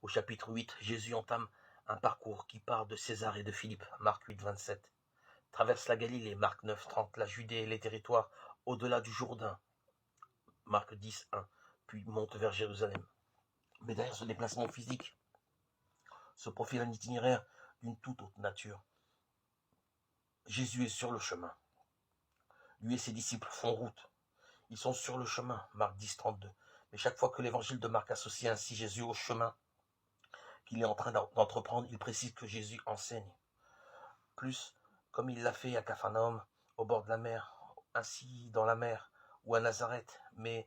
Au chapitre 8, Jésus entame un parcours qui part de César et de Philippe, Marc 8, 27. Traverse la Galilée, Marc 9, 30, la Judée et les territoires au-delà du Jourdain, Marc 10, 1, puis monte vers Jérusalem. Mais derrière ce déplacement physique se profile un itinéraire d'une toute autre nature. Jésus est sur le chemin. Lui et ses disciples font route. Ils sont sur le chemin, Marc 10, 32. Mais chaque fois que l'évangile de Marc associe ainsi Jésus au chemin qu'il est en train d'entreprendre, il précise que Jésus enseigne. Plus, comme il l'a fait à Capharnaüm, au bord de la mer, ainsi dans la mer, ou à Nazareth, mais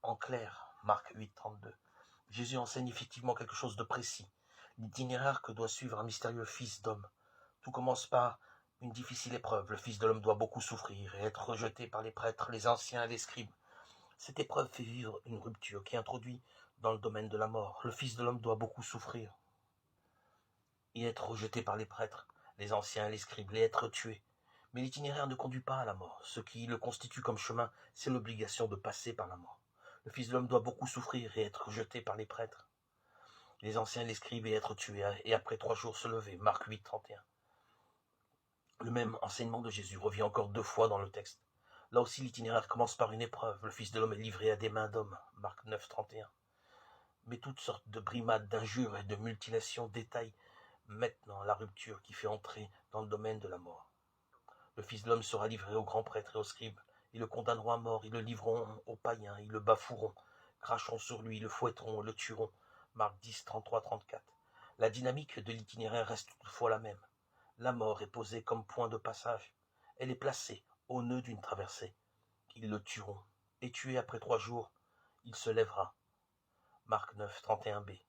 en clair, Marc 8, 32. Jésus enseigne effectivement quelque chose de précis, l'itinéraire que doit suivre un mystérieux fils d'homme. Tout commence par une difficile épreuve. Le Fils de l'homme doit beaucoup souffrir et être rejeté par les prêtres, les anciens et les scribes. Cette épreuve fait vivre une rupture qui introduit dans le domaine de la mort. Le Fils de l'homme doit beaucoup souffrir et être rejeté par les prêtres, les anciens et les scribes, et être tué. Mais l'itinéraire ne conduit pas à la mort. Ce qui le constitue comme chemin, c'est l'obligation de passer par la mort. Le Fils de l'homme doit beaucoup souffrir et être rejeté par les prêtres, les anciens et les scribes, et être tué, et après 3 jours se lever. Marc 8, 31. Le même enseignement de Jésus revient encore 2 fois dans le texte. Là aussi, l'itinéraire commence par une épreuve. Le Fils de l'homme est livré à des mains d'hommes. Marc 9, 31. Mais toutes sortes de brimades, d'injures et de mutilations détaillent maintenant la rupture qui fait entrer dans le domaine de la mort. Le Fils de l'homme sera livré aux grands prêtres et aux scribes. Ils le condamneront à mort, ils le livreront aux païens, ils le bafoueront, cracheront sur lui, le fouetteront, le tueront. Marc 10, 33, 34. La dynamique de l'itinéraire reste toutefois la même. La mort est posée comme point de passage. Elle est placée au nœud d'une traversée. Ils le tueront. Et tué après 3 jours, il se lèvera. Marc 9, 31b.